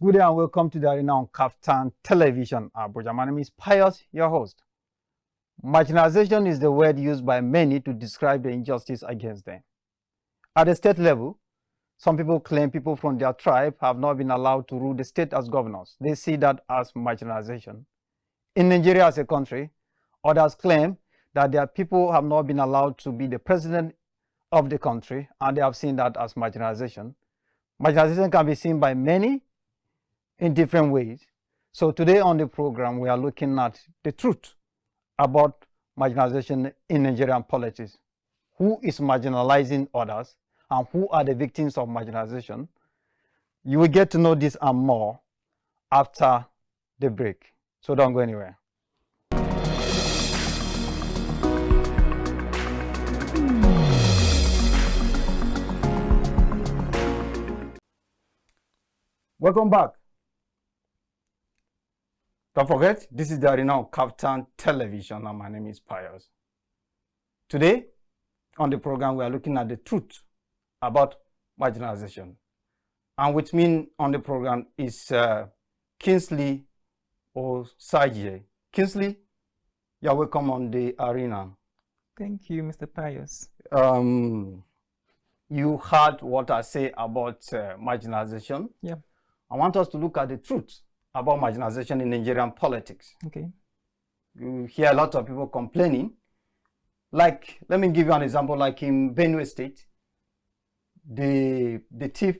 Good day and welcome to the arena on KAFTAN Television, Abuja. My name is Pius, your host. Marginalization is the word used by many to describe the injustice against them. At the state level, some people claim people from their tribe have not been allowed to rule the state as governors. They see that as marginalization. In Nigeria as a country, others claim that their people have not been allowed to be the president of the country, and they have seen that as marginalization. Marginalization can be seen by many in different ways. So today on the program, we are looking at the truth about marginalization in Nigerian politics. Who is marginalizing others and who are the victims of marginalization? You will get to know this and more after the break. So don't go anywhere. Welcome back. Don't forget, this is the arena of KAFTAN Television, and my name is Pius. Today, on the program, we are looking at the truth about marginalization. And with me on the program is Kingsley Osajie. Kingsley, you're welcome on the arena. Thank you, Mr. Pius. You heard what I say about marginalization. Yeah. I want us to look at the truth about marginalization in Nigerian politics. Okay. You hear a lot of people complaining. Like, let me give you an example. Like in Benue State, the chief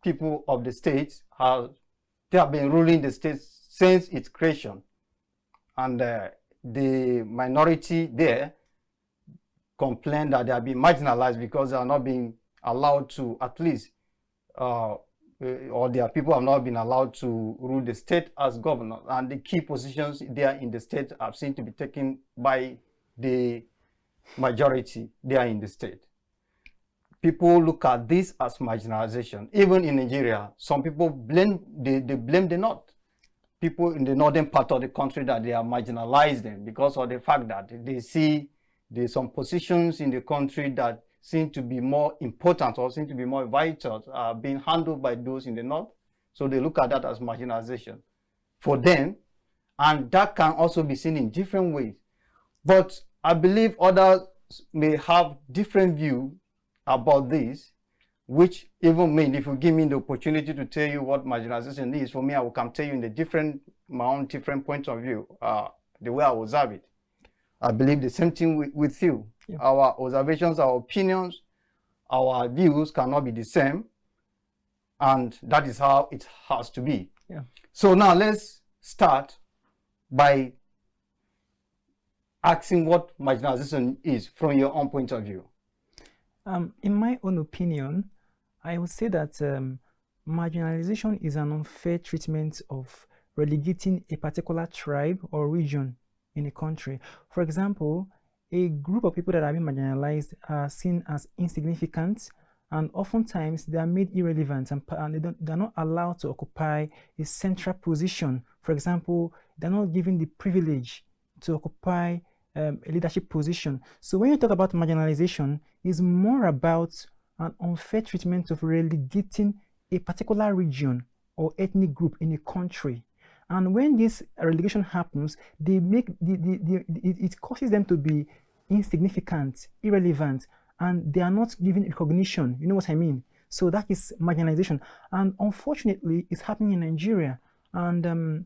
people of the state they have been ruling the state since its creation, and the minority there complain that they are being marginalized because they are not being allowed to, at least, or their people have not been allowed to rule the state as governor, and the key positions there in the state have seemed to be taken by the majority there in the state. People look at this as marginalization. Even in Nigeria, some people blame the North. People in the northern part of the country, that they are marginalized them because of the fact that they see there's some positions in the country that seem to be more important or seem to be more vital being handled by those in the north. So they look at that as marginalization for them, and that can also be seen in different ways. But I believe others may have different view about this, which even mean, if you give me the opportunity to tell you what marginalization is, for me, I can tell you in my own different point of view, the way I observe it. I believe the same thing with you. Yeah. Our observations, our opinions, our views cannot be the same, and that is how it has to be. Yeah. So now let's start by asking what marginalization is from your own point of view. In my own opinion, I would say that marginalization is an unfair treatment of relegating a particular tribe or region in a country. For example, a group of people that are being marginalized are seen as insignificant, and oftentimes they are made irrelevant, and they're not allowed to occupy a central position. For example, they're not given the privilege to occupy a leadership position. So when you talk about marginalization, it's more about an unfair treatment of relegating a particular region or ethnic group in a country. And when this relegation happens, it causes them to be insignificant, irrelevant, and they are not given recognition. You know what I mean? So that is marginalization. And unfortunately, it's happening in Nigeria. And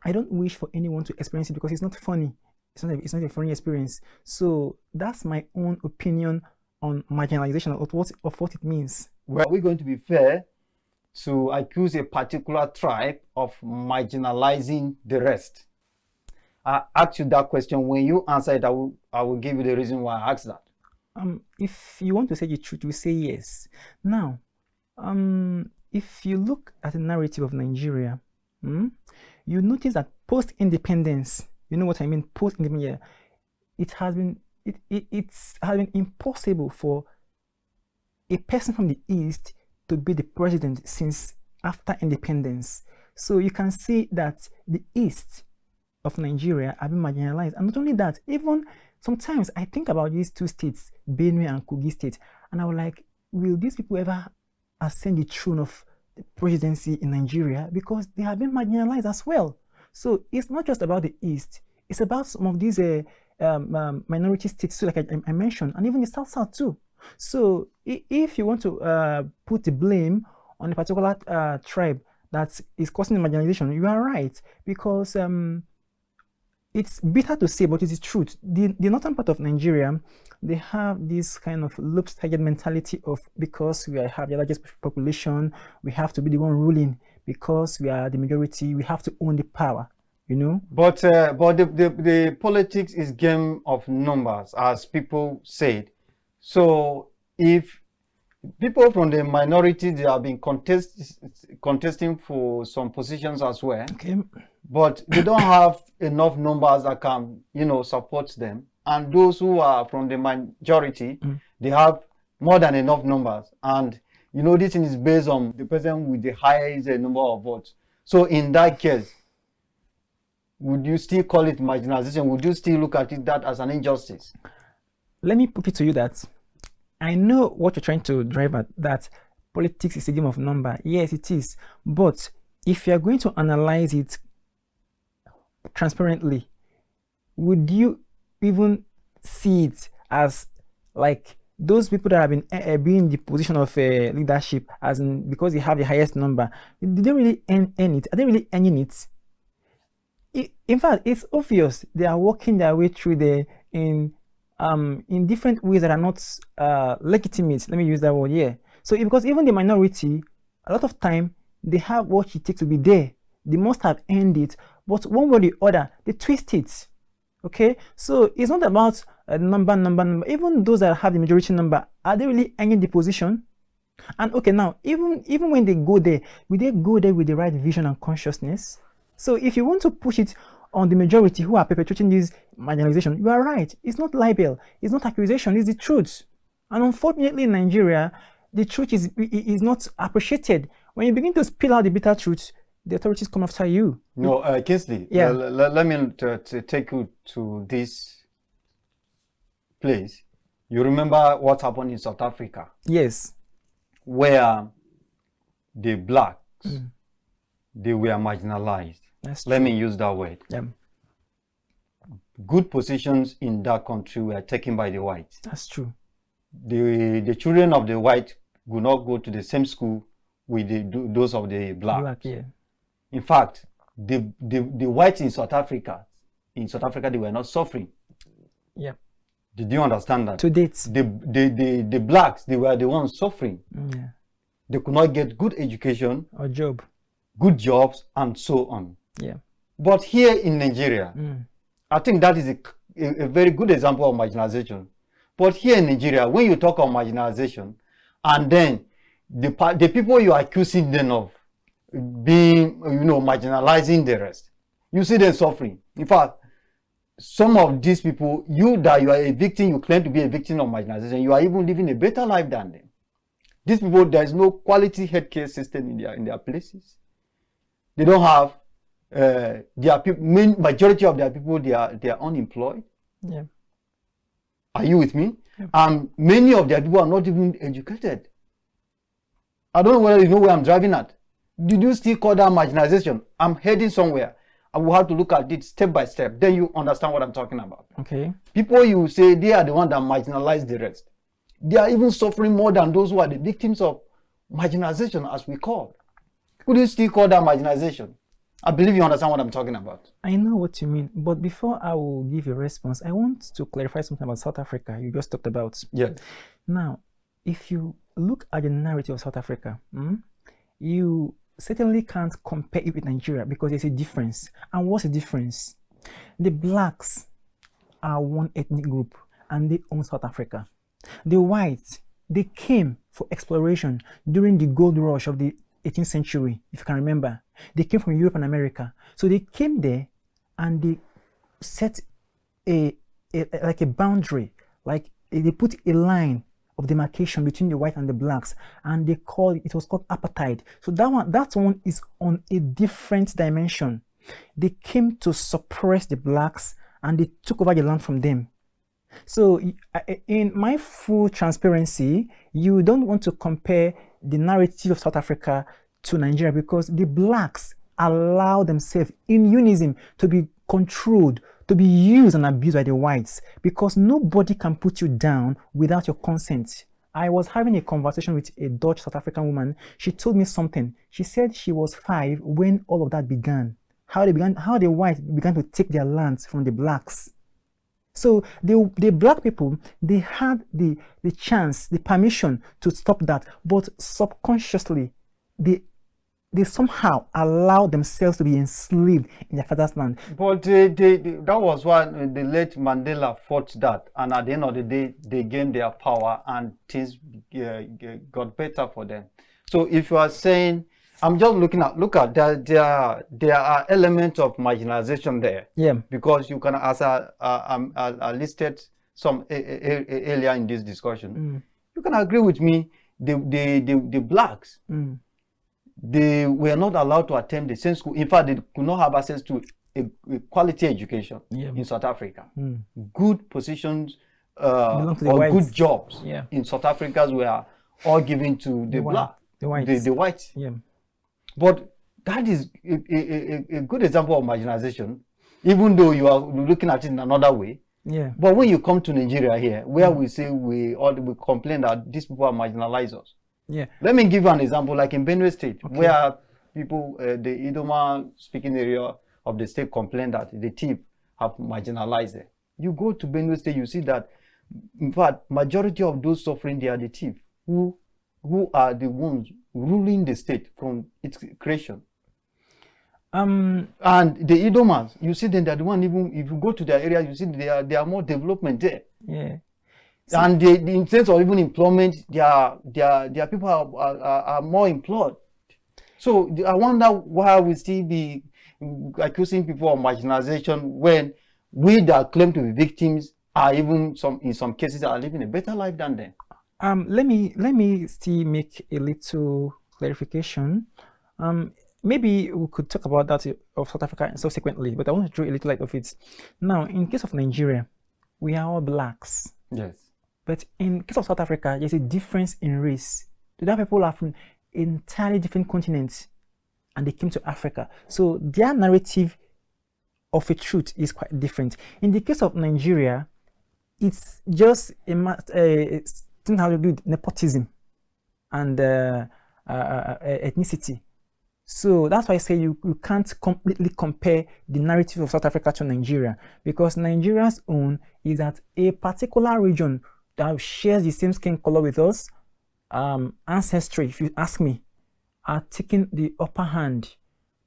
I don't wish for anyone to experience it because it's not funny. It's not a funny experience. So that's my own opinion on marginalization, of what it means. Well, we're going to be fair to accuse a particular tribe of marginalizing the rest. I asked you that question. When you answer it, I will give you the reason why I asked that. If you want to say the truth, you say yes. Now, if you look at the narrative of Nigeria, you notice that post-independence, you know what I mean, post-independence, it's been impossible for a person from the East to be the president since after independence. So you can see that the East of Nigeria have been marginalized. And not only that, even sometimes I think about these two states, Benue and Kogi State, and I was like, will these people ever ascend the throne of presidency in Nigeria because they have been marginalized as well. So it's not just about the East, it's about some of these minority states too, like I mentioned, and even the South too. So if you want to put the blame on a particular tribe that is causing marginalization, you are right, because it's bitter to say, but it's the truth. The northern part of Nigeria, they have this kind of lopsided mentality of, because we have the largest population, we have to be the one ruling. Because we are the majority, we have to own the power, you know. But the politics is game of numbers, as people said. So if people from the minority, they have been contesting for some positions as well. Okay. But they don't have enough numbers that can, support them. And those who are from the majority, they have more than enough numbers. And this thing is based on the person with the highest number of votes. So in that case, would you still call it marginalization? Would you still look at that as an injustice? Let me put it to you that I know what you're trying to drive at, that politics is a game of number. Yes, it is. But if you're going to analyze it transparently, would you even see it as like those people that have been in the position of leadership, as in because they have the highest number, did they really earn it? Are they really earning it? In fact, it's obvious they are working their way through there in different ways that are not legitimate. Let me use that word here. So because even the minority, a lot of time they have what it takes to be there. They must have earned it, but one way or the other, they twist it. Okay, so it's not about a number. Even those that have the majority number, are they really earning the position? And okay, now even when they go there, will they go there with the right vision and consciousness? So if you want to push it on the majority who are perpetuating this marginalization, you are right. It's not libel, it's not accusation, it's the truth. And unfortunately in Nigeria, the truth is not appreciated. When you begin to spill out the bitter truth, the authorities come after you. No, Kingsley, yeah. Let me take you to this place. You remember what happened in South Africa? Yes. Where the blacks, they were marginalized. That's Let true. me use that word. Yeah. Good positions in that country were taken by the whites. That's true. The children of the white would not go to the same school with those of the black. Yeah. In fact, the whites in South Africa, they were not suffering. Yeah. Did you understand that? To date. The blacks, they were the ones suffering. Yeah. They could not get good education, or job, good jobs, and so on. Yeah. But here in Nigeria, I think that is a very good example of marginalization. But here in Nigeria, when you talk of marginalization, and then the people you are accusing them of being, marginalizing the rest, you see them suffering. In fact, some of these people, you are a victim, you claim to be a victim of marginalization, you are even living a better life than them. These people, there is no quality healthcare system in their places. They don't have majority of their people, they are unemployed. Yeah. Are you with me? Yeah. And many of their people are not even educated. I don't know whether you know where I'm driving at. Did you still call that marginalization? I'm heading somewhere. I will have to look at it step by step. Then you understand what I'm talking about. Okay. People, you say they are the ones that marginalize the rest. They are even suffering more than those who are the victims of marginalization, as we call. Could you still call that marginalization? I believe you understand what I'm talking about. I know what you mean, but before I will give a response, I want to clarify something about South Africa you just talked about. Yeah. Now, if you look at the narrative of South Africa, you certainly can't compare it with Nigeria because there's a difference. And what's the difference? The blacks are one ethnic group and they own South Africa. The whites, they came for exploration during the gold rush of the 18th century, if you can remember. They came from Europe and America. So they came there and they set a boundary, like they put a line of demarcation between the white and the blacks, and it was called apartheid. So that one is on a different dimension. They came to suppress the blacks and they took over the land from them. So in my full transparency, you don't want to compare the narrative of South Africa to Nigeria because the blacks allow themselves in unison to be controlled, to be used and abused by the whites, because nobody can put you down without your consent. I was having a conversation with a Dutch South African woman. She told me something. She said she was 5 when all of that began. How the whites began to take their lands from the blacks. So the black people, they had the chance, the permission to stop that, but subconsciously, they somehow allow themselves to be enslaved in their father's land. But that was why the late Mandela fought that, and at the end of the day, they gained their power and things got better for them. So if you are saying, I'm just look at there are elements of marginalization there. Yeah. Because you can, as I listed some earlier in this discussion, you can agree with me. The blacks, they were not allowed to attend the same school. In fact, they could not have access to a quality education in South Africa. Good positions or good jobs in South Africa were all given to the whites. Yeah. But that is a good example of marginalization, even though you are looking at it in another way. Yeah. But when you come to Nigeria here, where we say we complain that these people are marginalized us. Yeah. Let me give you an example, like in Benue State, where people, the Idoma speaking area of the state complain that the TIP have marginalized them. You go to Benue State, you see that, in fact, majority of those suffering, they are the TIP, who are the ones ruling the state from its creation. And the Idomas, you see them, they're the one, even if you go to their area, you see they are more development there. Yeah. So, and in terms of even employment, their people are more employed. So I wonder why we still be accusing people of marginalization when we that claim to be victims are even in some cases are living a better life than them. Let me still make a little clarification. Maybe we could talk about that of South Africa subsequently, but I want to draw a little light of it. Now, in case of Nigeria, we are all blacks. Yes. But in case of South Africa, there's a difference in race. The other people are from entirely different continents, and they came to Africa. So their narrative of a truth is quite different. In the case of Nigeria, it's just a thing how to do with nepotism and ethnicity. So that's why I say you can't completely compare the narrative of South Africa to Nigeria, because Nigeria's own is that a particular region that shares the same skin color with us, ancestry, if you ask me, are taking the upper hand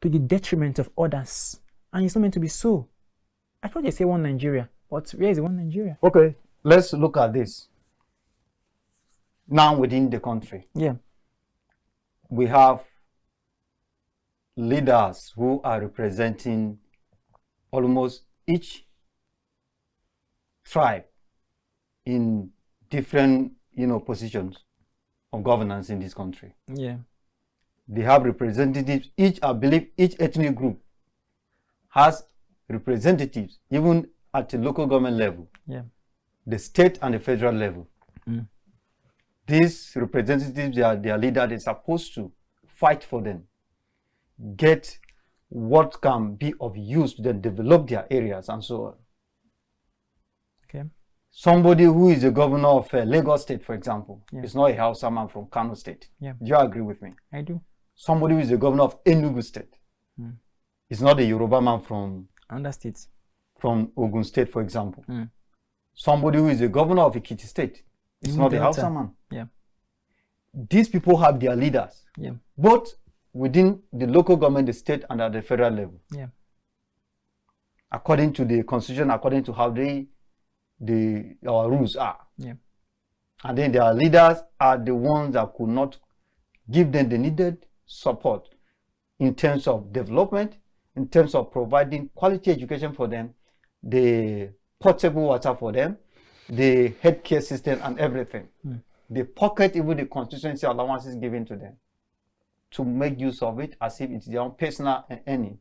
to the detriment of others. And it's not meant to be so. I thought they say one Nigeria, but where is the one Nigeria? Okay, let's look at this. Now within the country, we have leaders who are representing almost each tribe in different, positions of governance in this country. Yeah. They have representatives. I believe each ethnic group has representatives, even at the local government level, the state and the federal level. These representatives, their leaders, they're supposed to fight for them, get what can be of use to them, develop their areas and so on. Okay. Somebody who is the governor of Lagos State, for example, is not a Hausa man from Kano State. Yeah. Do you agree with me? I do. Somebody who is the governor of Enugu State is not a Yoruba man from Ogun State, for example. Somebody who is the governor of Ekiti State is not a Hausa man. Yeah. These people have their leaders, both within the local government, the state, and at the federal level. Yeah. According to the constitution, according to how our rules are. Yeah. And then their leaders are the ones that could not give them the needed support in terms of development, in terms of providing quality education for them, the potable water for them, the healthcare system and everything. They pocket even the constituency allowances given to them to make use of it as if it's their own personal earning.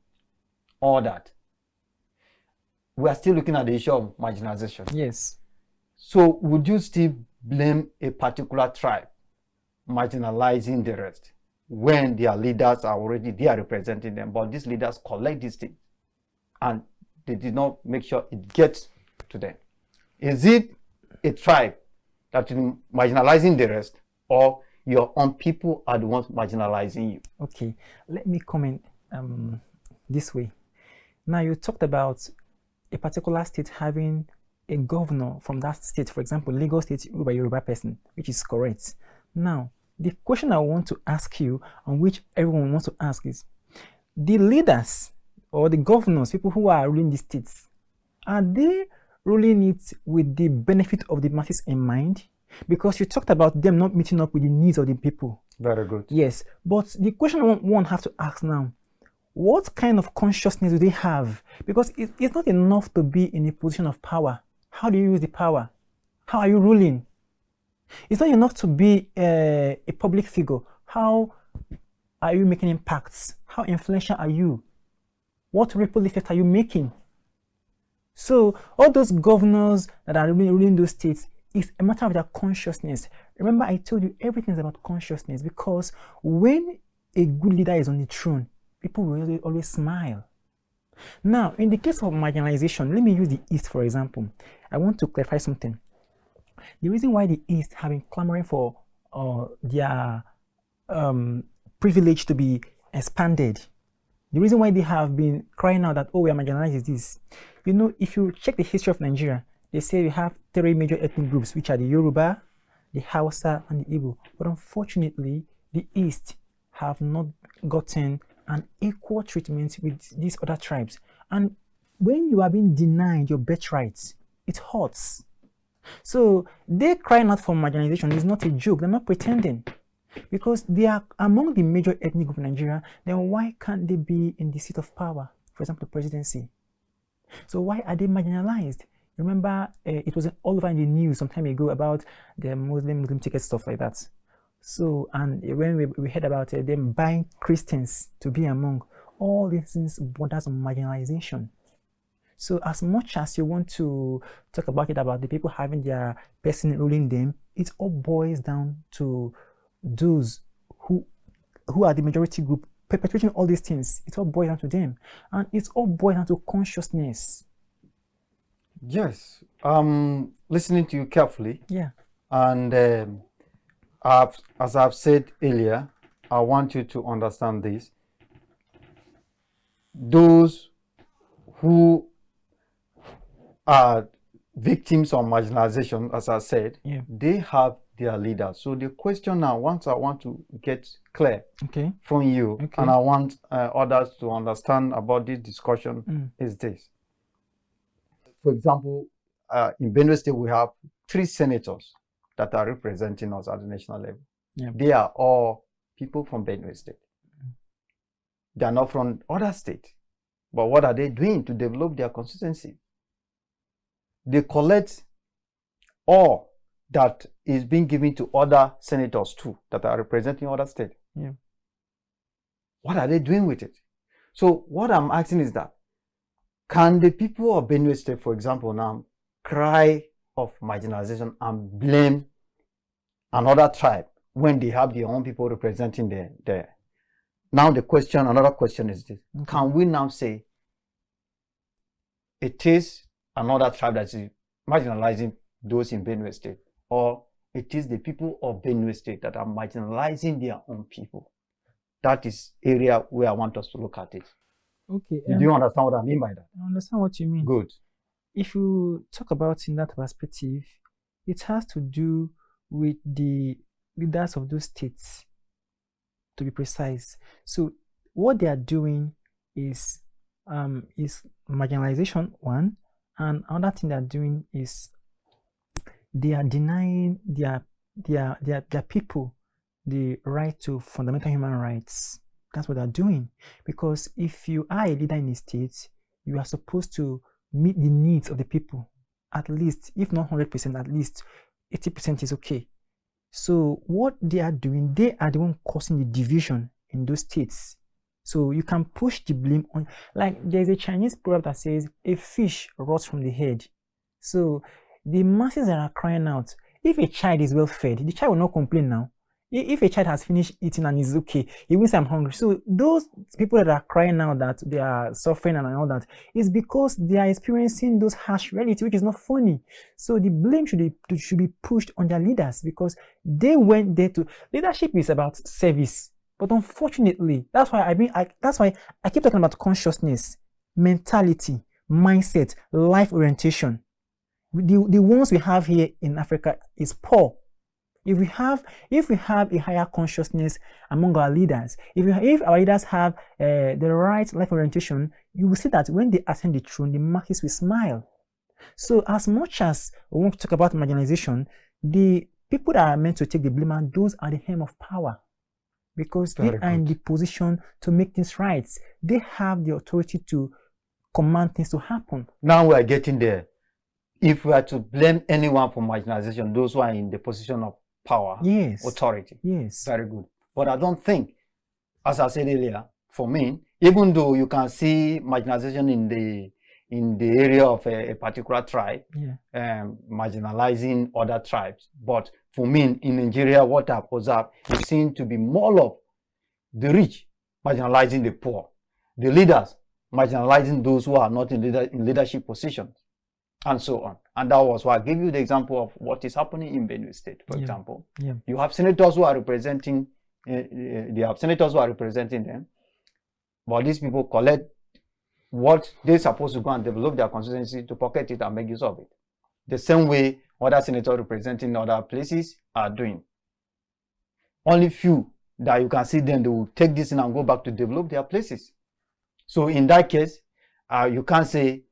All that. We are still looking at the issue of marginalization. Yes. So would you still blame a particular tribe marginalizing the rest? when their leaders are already there representing them, but these leaders collect these things and they did not make sure it gets to them? Is it a tribe that is marginalizing the rest, or your own people are the ones marginalizing you? Okay, let me comment this way. Now, you talked about a particular state having a governor from that state, for example, Lagos State, ruled by a Yoruba person, which is correct. Now, the question I want to ask you, and which everyone wants to ask, is the leaders or the governors, people who are ruling the states, are they ruling it with the benefit of the masses in mind? Because you talked about them not meeting up with the needs of the people. Very good. Yes, but the question one have to ask now, what kind of consciousness do they have? Because it's not enough to be in a position of power. How do you use the power? How are you ruling? It's not enough to be a public figure. How are you making impacts? How influential are you? What ripple effect are you making? So all those governors that are ruling those states, it's a matter of their consciousness. Remember, I told you everything is about consciousness, because when a good leader is on the throne, people will always smile. Now, in the case of marginalization, let me use the East, for example. I want to clarify something. The reason why the East have been clamoring for their privilege to be expanded, the reason why they have been crying out that, oh, we are marginalized, is this. You know, if you check the history of Nigeria, they say we have 3 major ethnic groups, which are the Yoruba, the Hausa, and the Igbo. But unfortunately, the East have not gotten an equal treatment with these other tribes. And when you are being denied your birthrights, it hurts. So they crying out for marginalization is not a joke. They're not pretending. Because they are among the major ethnic groups in Nigeria, then why can't they be in the seat of power? For example, the presidency. So why are they marginalized? Remember, it was all over in the news some time ago about the Muslim ticket, stuff like that. So, and when we heard about them buying Christians to be among, all these things borders on marginalization. So as much as you want to talk about it, about the people having their person ruling them, it all boils down to those who are the majority group perpetrating all these things. It all boils down to them, and it's all boils down to consciousness. Yes, listening to you carefully. Yeah. And as I've said earlier, I want you to understand this. Those who are victims of marginalization, as I said, yeah, they have their leaders. So the question now, once I want to get clear from you, and I want others to understand about this discussion, is this. For example, in Benue State, we have 3 senators that are representing us at the national level. Yeah. They are all people from Benue State. They are not from other states. But what are they doing to develop their constituency? They collect all that is being given to other senators too, that are representing other states. Yeah. What are they doing with it? So what I'm asking is that, can the people of Benue State, for example, now cry of marginalization and blame another tribe when they have their own people representing there? Now another question is this. Can we now say it is another tribe that is marginalizing those in Benue State, or it is the people of Benue State that are marginalizing their own people? That is area where I want us to look at it. Okay. Do you understand what I mean by that? I understand what you mean. Good. If you talk about it in that perspective, it has to do with the leaders of those states, to be precise. So what they are doing is marginalization, one, and another thing they are doing is they are denying their people the right to fundamental human rights. That's what they're doing. Because if you are a leader in a state, you are supposed to meet the needs of the people. At least, if not 100%, at least 80% is okay. So what they are doing, they are the one causing the division in those states. So you can push the blame on, like there's a Chinese proverb that says, a fish rots from the head. So the masses that are crying out, if a child is well fed, the child will not complain now. If a child has finished eating and is okay, he will say, I'm hungry. So those people that are crying now that they are suffering and all that is because they are experiencing those harsh reality, which is not funny. So the blame should be pushed on their leaders, because they went there to. Leadership is about service, but unfortunately, that's why I keep talking about consciousness, mentality, mindset, life orientation. The ones we have here in Africa is poor. If we have a higher consciousness among our leaders, if our leaders have the right life orientation, you will see that when they ascend the throne, the masses will smile. So as much as we want to talk about marginalization, the people that are meant to take the blame, and those are the hem of power, because they are in the position to make things right. They have the authority to command things to happen. Now we are getting there. If we are to blame anyone for marginalization, those who are in the position of power, yes, authority, yes, very good. But I don't think, as I said earlier, for me, even though you can see marginalization in the area of a particular tribe, marginalizing other tribes, but for me in Nigeria, what I've observed, it seems to be more of the rich marginalizing the poor, the leaders marginalizing those who are not in leadership positions, and so on. And that was why I gave you the example of what is happening in Benue State, for example. You have senators who are representing, they have senators who are representing them, but these people collect what they're supposed to go and develop their constituency to pocket it and make use of it. The same way other senators representing other places are doing. Only few that you can see them, they will take this in and go back to develop their places. So in that case, you can't say,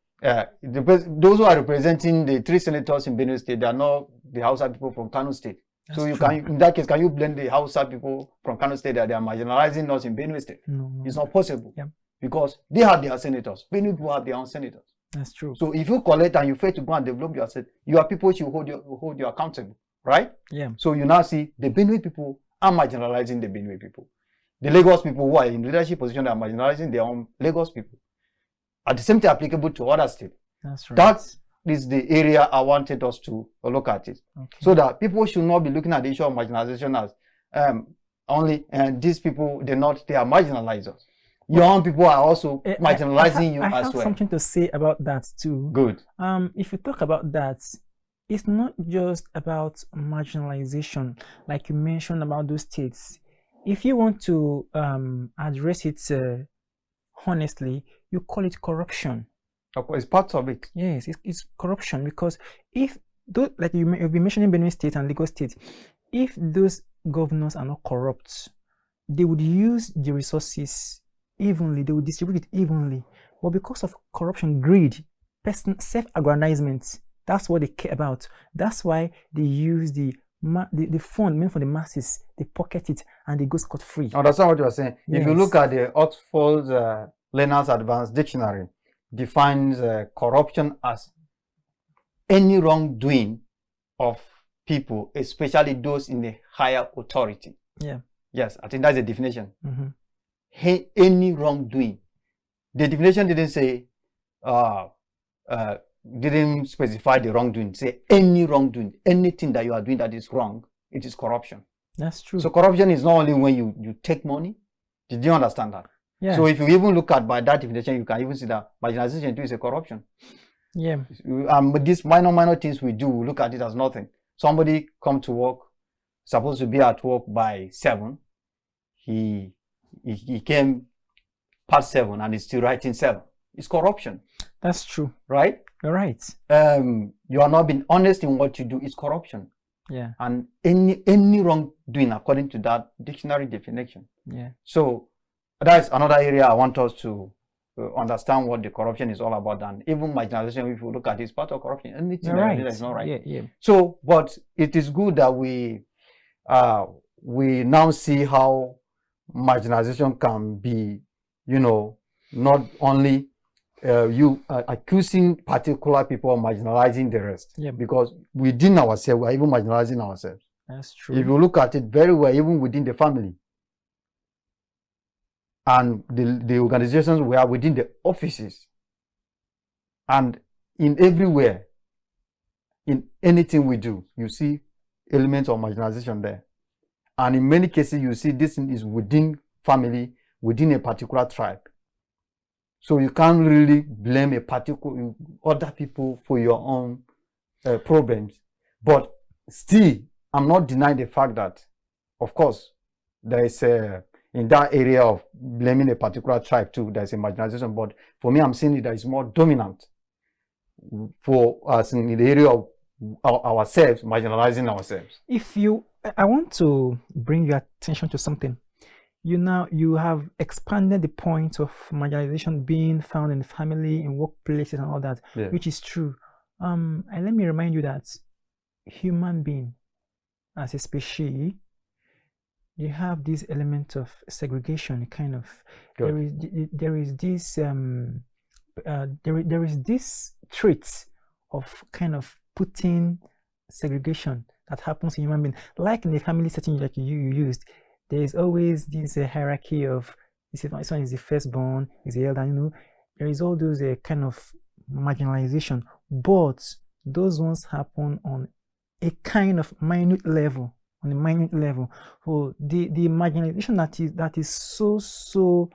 those who are representing the 3 senators in Benue State, they are not the Hausa people from Kano State. That's so you true. Can, in that case, can you blame the Hausa people from Kano State that they are marginalizing us in Benue State? No. It's not possible. Because they have their senators. Benue people have their own senators. That's true. So if you collect and you fail to go and develop yourself, your people should hold you accountable, right? So you now see the Benue people are marginalizing the Benue people. The Lagos people who are in leadership position are marginalizing their own Lagos people. At the same time applicable to other states. That's right. That is the area I wanted us to look at it. So that people should not be looking at the issue of marginalization as only these people, they are marginalizers. Your own people are also marginalizing you as well. I have something to say about that too. Good. If you talk about that, it's not just about marginalization, like you mentioned about those states. If you want to address it honestly, you call it corruption. Of course, it's part of it. Yes, it's corruption, because if those, like you've been mentioning Benue State and Lagos State, if those governors are not corrupt, they would use the resources evenly, they would distribute it evenly. But because of corruption, greed, self-aggrandizement, that's what they care about. That's why they use the fund meant for the masses, they pocket it and they go scot-free. I understand what you are saying. Yes. If you look at the Oxford Learner's Advanced Dictionary, defines corruption as any wrongdoing of people, especially those in the higher authority. Yes, I think that's the definition. Any wrongdoing. The definition didn't say, didn't specify the wrongdoing. Say any wrongdoing, anything that you are doing that is wrong, it is corruption. That's true. So corruption is not only when you take money. Did you understand that? So if you even look at by that definition, you can even see that marginalization too is a corruption. But these minor things we do, we look at it as nothing. Somebody come to work, supposed to be at work by 7. He came past 7 and is still writing 7. It's corruption. That's true. Right? You're right. You are not being honest in what you do. It's corruption. And any wrongdoing according to that dictionary definition. So that's another area I want us to understand what the corruption is all about. And even marginalization, if you look at it, it's part of corruption. Anything that is not right. So, but it is good that we now see how marginalization can be, not only you accusing particular people of marginalizing the rest. Because within ourselves, we are even marginalizing ourselves. That's true. If you look at it very well, even within the family, and the organizations we are within the offices, and in everywhere, in anything we do, you see elements of marginalization there. And in many cases, you see this is within family, within a particular tribe. So you can't really blame a particular other people for your own problems. But still, I'm not denying the fact that, of course, there is in that area of blaming a particular tribe too, there's a marginalization. But for me, I'm seeing it that is more dominant for us in the area of ourselves, marginalizing ourselves. I want to bring your attention to something. You have expanded the point of marginalization being found in the family, in workplaces and all that, Yeah. which is true. And let me remind you that human being as a species, you have this element of segregation, kind of. Good. There is this trait of kind of putting segregation that happens in human being, like in the family setting like you used. There is always this hierarchy of this one is the firstborn, is the elder. There is all those kind of marginalization, but those ones happen on a kind of minute level. On a minute level, so the marginalization that is so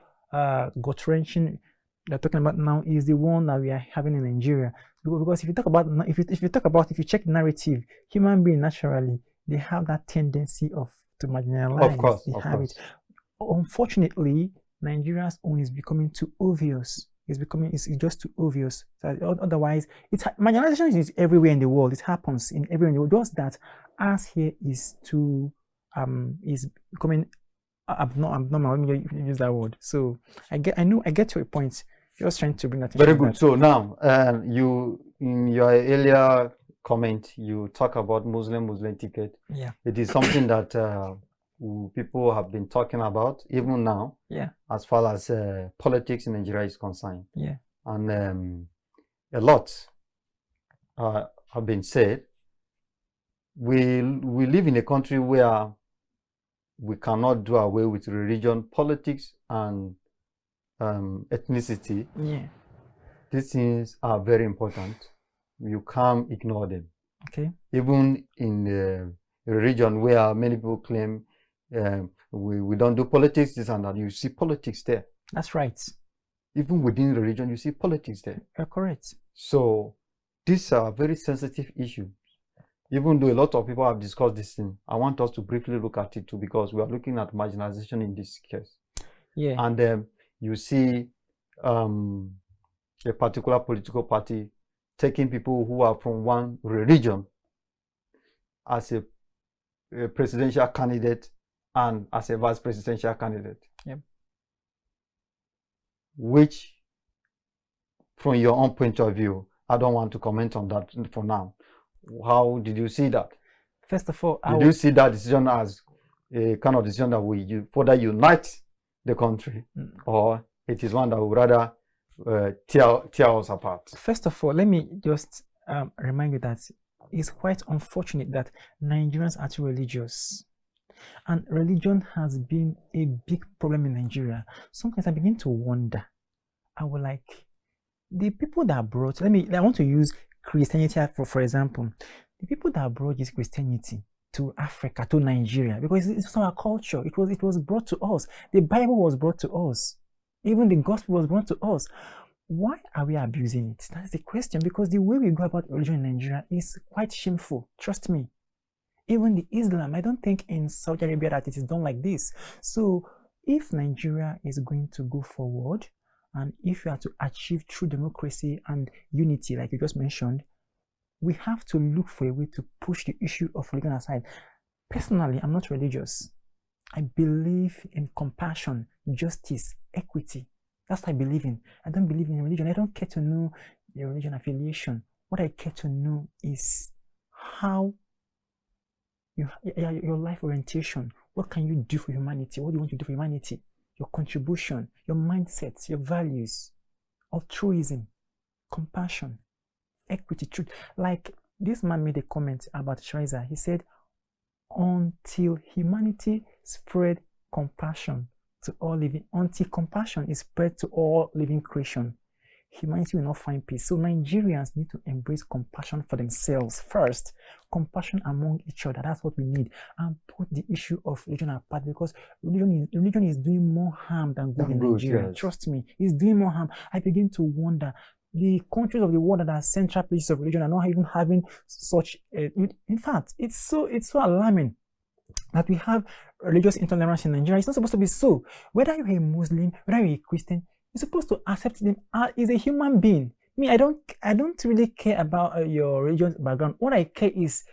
gut-wrenching they're talking about now is the one that we are having in Nigeria. Because if you check narrative, human beings naturally they have that tendency to marginalize. Of course, they have it. Unfortunately, Nigeria's own is becoming too obvious. It's just too obvious. Otherwise, marginalization is everywhere in the world. It happens in everywhere in the world. Just that us here is becoming abnormal. Let me use that word. So I get to a point. Just trying to bring that. Very good. So now, you in your earlier comment, you talk about Muslim ticket. Yeah. It is something that people have been talking about even now. Yeah. As far as politics in Nigeria is concerned. Yeah. And a lot have been said. We live in a country where we cannot do away with religion, politics, and ethnicity. Yeah. These things are very important. You can't ignore them. Okay. Even in a region where many people claim we don't do politics, this and that, you see politics there. That's right. Even within the region, you see politics there. You're correct. So these are very sensitive issues. Even though a lot of people have discussed this thing, I want us to briefly look at it too, because we are looking at marginalization in this case. Yeah. And you see a particular political party taking people who are from one religion as a presidential candidate and as a vice presidential candidate. Yep. Which, from your own point of view, I don't want to comment on that for now. How did you see that? First of all, did you see that decision as a kind of decision that will further unite the country, or it is one that would rather tear us apart? First of all, let me just remind you that it's quite unfortunate that Nigerians are too religious. And religion has been a big problem in Nigeria. Sometimes I begin to wonder, the people that brought, I want to use Christianity for example. The people that brought this Christianity to Africa, to Nigeria, because it's our culture. It was brought to us. The Bible was brought to us. Even the gospel was brought to us. Why are we abusing it? That's the question, because the way we go about religion in Nigeria is quite shameful. Trust me. Even the Islam, I don't think in Saudi Arabia that it is done like this. So if Nigeria is going to go forward, and if we are to achieve true democracy and unity, like you just mentioned, we have to look for a way to push the issue of religion aside. Personally, I'm not religious. I believe in compassion, justice, equity. That's what I believe in. I don't believe in religion. I don't care to know your religion affiliation. What I care to know is how your life orientation. What can you do for humanity? What do you want to do for humanity? Your contribution, your mindsets, your values, altruism, compassion, equity, truth. Like this man made a comment about Schweizer. He said, until humanity spread compassion to all living, until compassion is spread to all living creation, humanity will not find peace. So Nigerians need to embrace compassion for themselves first, compassion among each other. That's what we need, and put the issue of religion apart, because religion is doing more harm than good in Nigeria. Yes. Trust me, it's doing more harm. I begin to wonder, the countries of the world that are central places of religion are not even having such. In fact, it's so alarming that we have religious intolerance in Nigeria. It's not supposed to be so. Whether you're a Muslim, whether you're a Christian, you're supposed to accept them as a human being. Me, I don't really care about your religious background. What I care is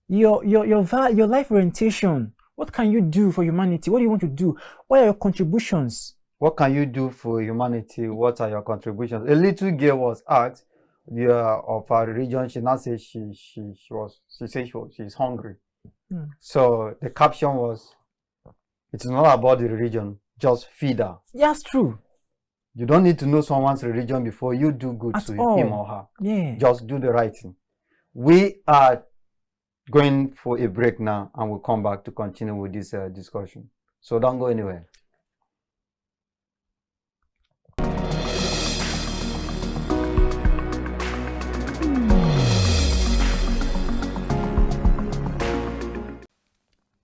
your life orientation. What can you do for humanity? What do you want to do? What are your contributions? What can you do for humanity? What are your contributions? A little girl was asked of her religion. She now said she's hungry. So the caption was, "It's not about the religion, just feed her." Yeah, that's true. You don't need to know someone's religion before you do good to him or her. Yeah. Just do the right thing. We are going for a break now, and we'll come back to continue with this discussion. So don't go anywhere.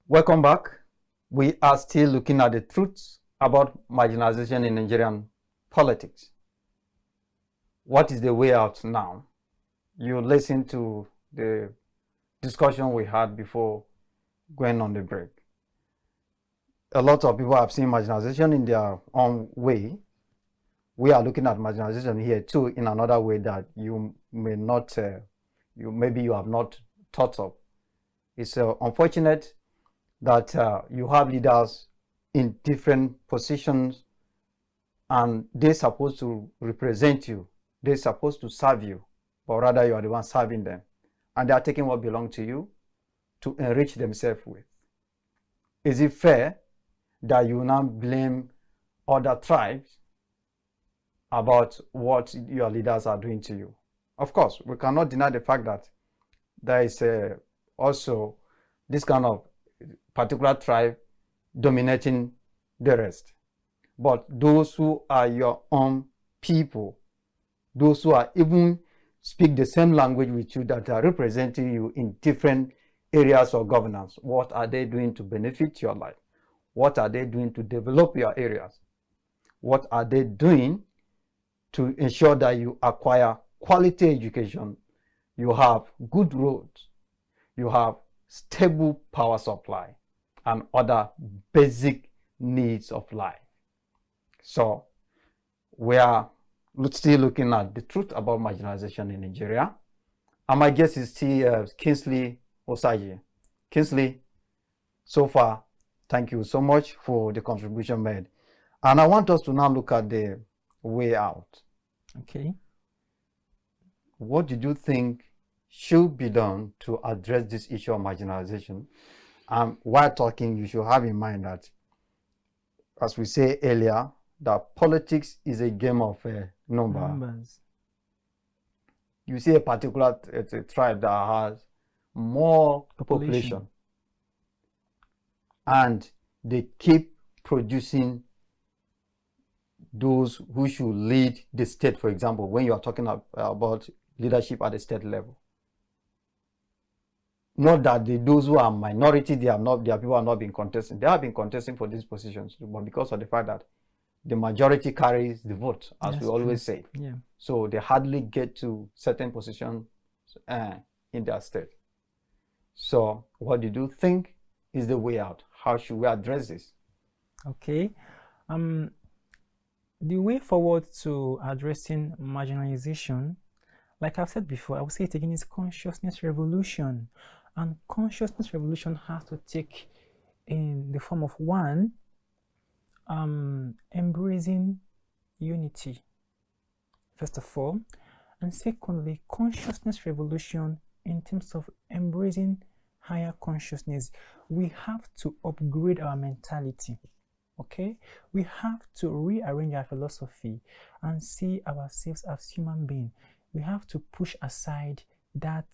Welcome back. We are still looking at the truths about marginalization in Nigerian politics. What is the way out now? You listen to the discussion we had before going on the break. A lot of people have seen marginalization in their own way. We are looking at marginalization here too in another way that you may not, maybe you have not thought of. It's unfortunate that you have leaders in different positions, and they're supposed to represent you. They're supposed to serve you, but rather you are the one serving them. And they are taking what belongs to you to enrich themselves with. Is it fair that you now blame other tribes about what your leaders are doing to you? Of course, we cannot deny the fact that there is also this kind of particular tribe dominating the rest. But those who are your own people, those who are even speak the same language with you, that are representing you in different areas of governance, what are they doing to benefit your life? What are they doing to develop your areas? What are they doing to ensure that you acquire quality education, you have good roads, you have stable power supply, and other basic needs of life? So we are still looking at the truth about marginalization in Nigeria. And my guest is still Kingsley Osajie. Kingsley, so far, thank you so much for the contribution made. And I want us to now look at the way out. Okay. What did you think should be done to address this issue of marginalization? While talking, you should have in mind that, as we say earlier, that politics is a game of numbers. You see a particular tribe that has more population, and they keep producing those who should lead the state. For example, when you are talking about leadership at the state level, not that those who are minority, their people are not being contesting. They have been contesting for these positions, but because of the fact that the majority carries the vote, as we always say. Yeah. So they hardly get to certain positions in their state. So what do you think is the way out? How should we address this? Okay. The way forward to addressing marginalization, like I've said before, I would say it again, is consciousness revolution. And consciousness revolution has to take in the form of, one, embracing unity, first of all, and secondly, consciousness revolution in terms of embracing higher consciousness. We have to upgrade our mentality. Okay, we have to rearrange our philosophy and see ourselves as human beings. We have to push aside that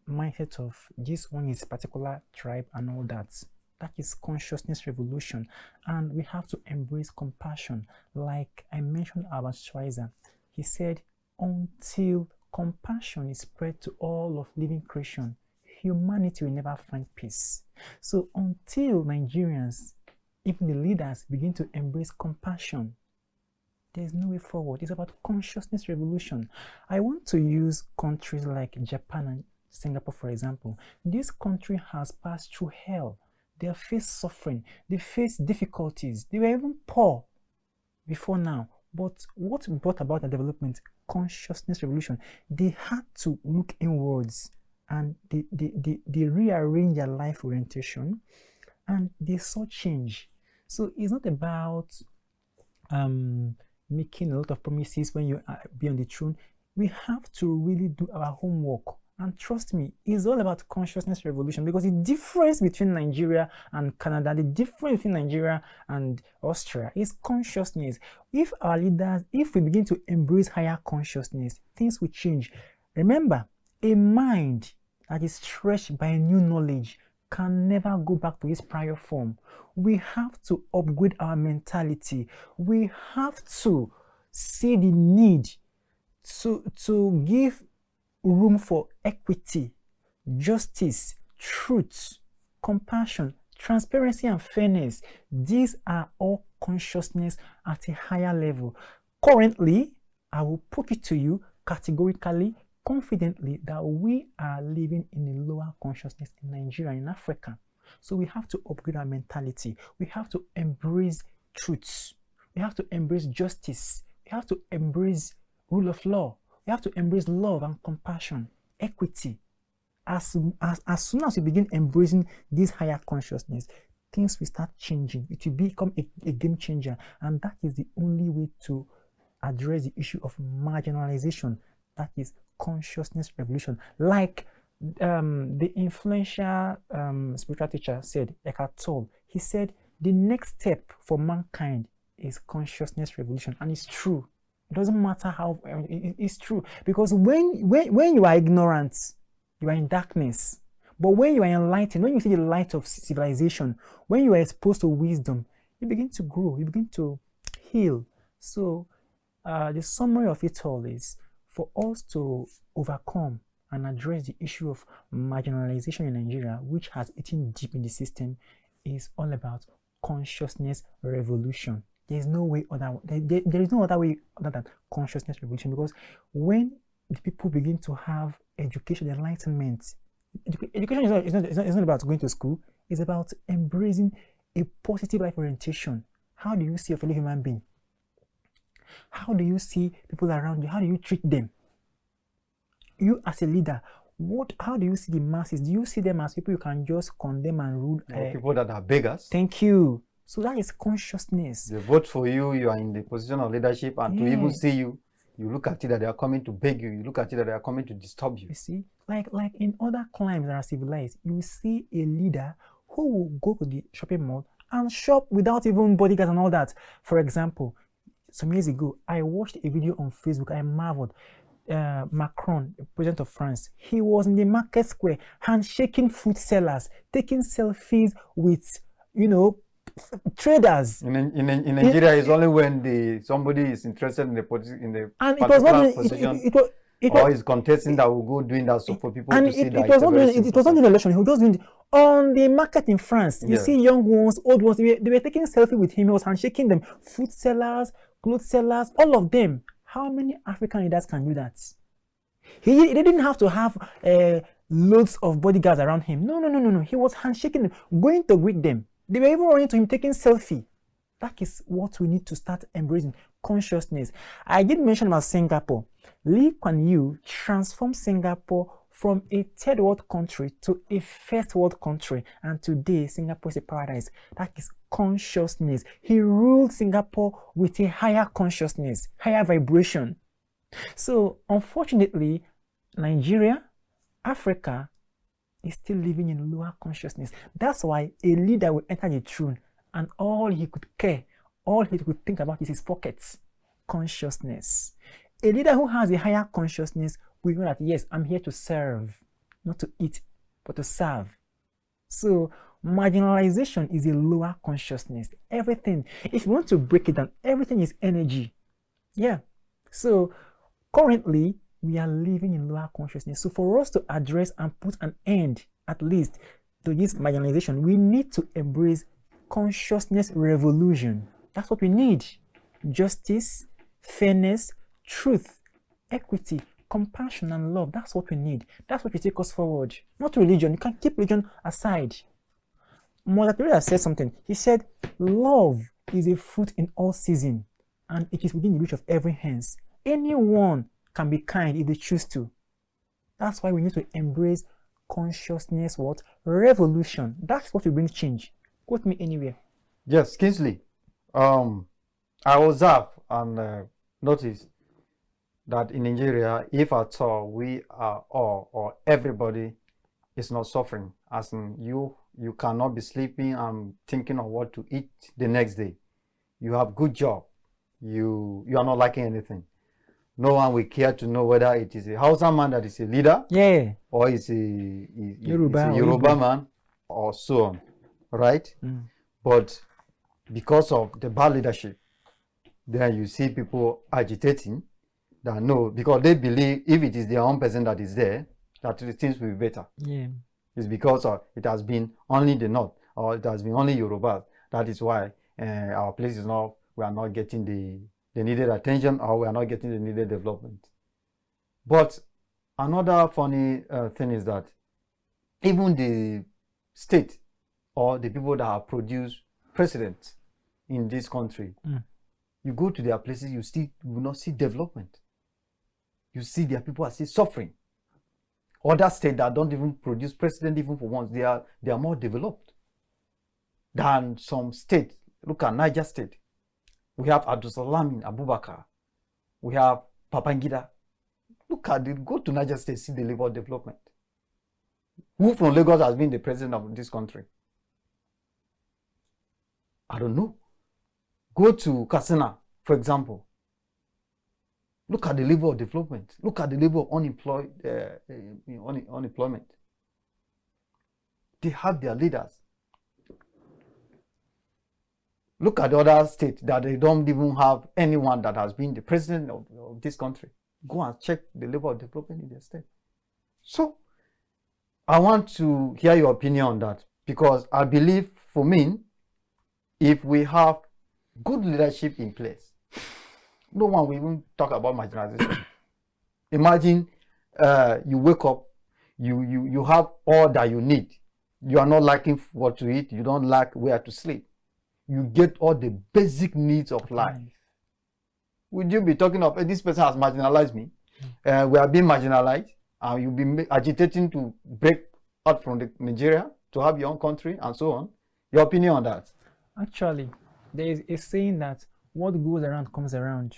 mindset of this one is a particular tribe and all that. That is consciousness revolution. And we have to embrace compassion. Like I mentioned, our Schweizer, He said, until compassion is spread to all of living creation, humanity will never find peace. So until Nigerians, even the leaders, begin to embrace compassion, there's no way forward. It's about consciousness revolution. I want to use countries like Japan and Singapore, for example. This country has passed through hell. They have faced suffering. They faced difficulties. They were even poor before now. But what brought about the development? Consciousness revolution. They had to look inwards, and they rearranged their life orientation, and they saw change. So it's not about making a lot of promises when you be on the throne. We have to really do our homework. And trust me, it's all about consciousness revolution, because the difference between Nigeria and Canada, the difference between Nigeria and Austria is consciousness. If our leaders, if we begin to embrace higher consciousness, things will change. Remember, a mind that is stretched by new knowledge can never go back to its prior form. We have to upgrade our mentality. We have to see the need to give room for equity, justice, truth, compassion, transparency, and fairness. These are all consciousness at a higher level. Currently, I will put it to you categorically, confidently, that we are living in a lower consciousness in Nigeria and in Africa. So we have to upgrade our mentality. We have to embrace truths. We have to embrace justice. We have to embrace rule of law. We have to embrace love and compassion, equity. As soon as we begin embracing this higher consciousness, things will start changing. It will become a game changer. And that is the only way to address the issue of marginalization. That is consciousness revolution. Like the influential spiritual teacher said, Eckhart Tolle, he said, the next step for mankind is consciousness revolution. And it's true. It doesn't matter how, it's true. Because when you are ignorant, you are in darkness. But when you are enlightened, when you see the light of civilization, when you are exposed to wisdom, you begin to grow, you begin to heal. So the summary of it all is, for us to overcome and address the issue of marginalization in Nigeria, which has eaten deep in the system, is all about consciousness revolution. There is no way other. There is no other way other than consciousness revolution. Because when the people begin to have education, enlightenment, education is not about going to school. It's about embracing a positive life orientation. How do you see a fellow human being? How do you see people around you? How do you treat them? You as a leader, how do you see the masses? Do you see them as people you can just condemn and rule? People that are beggars. Thank you. So that is consciousness. They vote for you, you are in the position of leadership, and to even see you, you look at it that they are coming to beg you, you look at it that they are coming to disturb you. You see, like in other climes that are civilized, you will see a leader who will go to the shopping mall and shop without even bodyguards and all that. For example, some years ago, I watched a video on Facebook. I marveled. Macron, the president of France, he was in the market square handshaking food sellers, taking selfies with, traders. In Nigeria, it's only when somebody is interested in the position, and it was not position, or is contesting that will go doing that, so for people to see that. It was not in the election. He was just doing it on the market in France. You see young ones, old ones. They were taking selfie with him. He was handshaking them. Food sellers, clothes sellers, all of them. How many African leaders can do that? He didn't have to have loads of bodyguards around him. No. He was handshaking them, going to greet them. They were even running to him, taking selfie. That is what we need to start embracing, consciousness. I did mention about Singapore. Lee Kuan Yew transformed Singapore from a third world country to a first world country. And today, Singapore is a paradise. That is consciousness. He ruled Singapore with a higher consciousness, higher vibration. So, unfortunately, Nigeria, Africa, is still living in lower consciousness. That's why a leader will enter the throne and all he could care, all he could think about is his pockets. Consciousness. A leader who has a higher consciousness will know that, yes, I'm here to serve, not to eat, but to serve. So, marginalization is a lower consciousness. Everything, if you want to break it down, everything is energy. Yeah. So currently, we are living in lower consciousness. So for us to address and put an end, at least, to this marginalization, we need to embrace consciousness revolution. That's what we need. Justice, fairness, truth, equity, compassion, and love. That's what we need. That's what will take us forward. Not religion. You can keep religion aside. Mother Teresa said something. He said, love is a fruit in all season, and it is within the reach of every hands. Anyone can be kind if they choose to. That's why we need to embrace consciousness what? Revolution. That's what will bring change. Quote me anywhere. Yes, Kingsley. I observe and notice that in Nigeria, if at all we are all or everybody is not suffering, as in you cannot be sleeping and thinking of what to eat the next day. You have good job. You are not lacking anything. No one will care to know whether it is a Hausa man that is a leader, yeah, or it's a Yoruba man, or so on, right? But because of the bad leadership, then you see people agitating that no, because they believe if it is their own person that is there, that the things will be better. Yeah. It's because of it has been only the North, or it has been only Yoruba. That is why our place is not, we are not getting the needed attention, or we are not getting the needed development. But another funny thing is that even the state or the people that have produced presidents in this country, you go to their places, you will not see development. You see their people are still suffering. Other states that don't even produce president even for once, they are more developed than some states. Look at Niger State. We have Abdulsalam Abubakar. We have Babangida. Look at it. Go to Niger State, see the level of development. Who from Lagos has been the president of this country? I don't know. Go to Katsina, for example. Look at the level of development. Look at the level of unemployment. They have their leaders. Look at the other states that they don't even have anyone that has been the president of this country. Go and check the level of development in their state. So, I want to hear your opinion on that, because I believe, for me, if we have good leadership in place, no one will even talk about marginalization. Imagine you wake up, you have all that you need. You are not lacking what to eat. You don't lack where to sleep. You get all the basic needs of life. Would you be talking of, this person has marginalized me? We are being marginalized, and you'll be agitating to break out from Nigeria to have your own country and so on. Your opinion on that? Actually, there is a saying that what goes around comes around.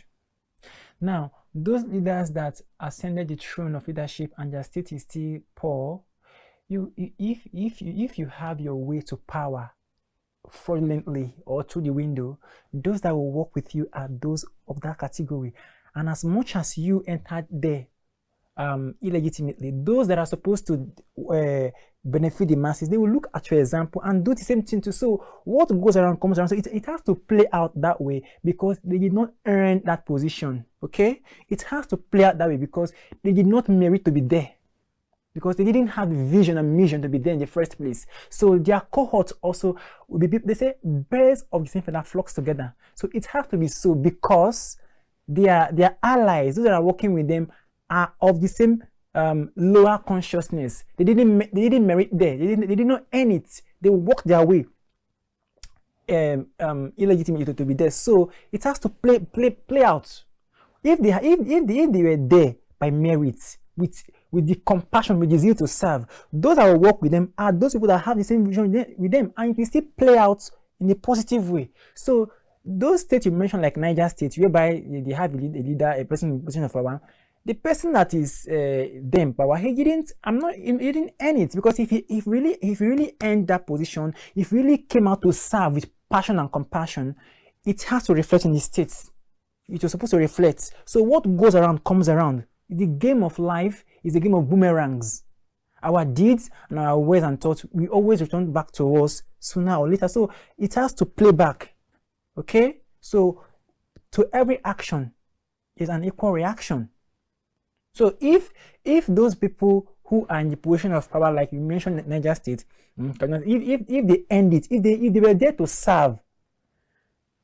Now, those leaders that ascended the throne of leadership and their state is still poor, if you have your way to power fraudulently or through the window, those that will work with you are those of that category. And as much as you entered there illegitimately, those that are supposed to benefit the masses, they will look at your example and do the same thing too. So what goes around comes around. So it has to play out that way, because they did not earn that position. Okay, it has to play out that way because they did not merit to be there, because they didn't have the vision and mission to be there in the first place. So their cohort also will be, they say, birds of the same feather flocks together. So it has to be so, because their allies, those that are working with them, are of the same lower consciousness. They didn't merit there. They did not earn it. They worked their way illegitimately to be there. So it has to play out. If they were there by merit, with the compassion, with the zeal to serve, those that will work with them are those people that have the same vision with them, and it will still play out in a positive way. So those states you mentioned, like Niger State, whereby they have a leader, a person in position of power, the person that is them power, he didn't earn it, because if he really earned that position, if he really came out to serve with passion and compassion, it has to reflect in the states. It was supposed to reflect. So what goes around comes around. The game of life is a game of boomerangs. Our deeds and our words and thoughts will always return back to us sooner or later. So it has to play back. Okay? So to every action, is an equal reaction. So if those people who are in the position of power, like you mentioned, Niger State, if they end it, if they were there to serve,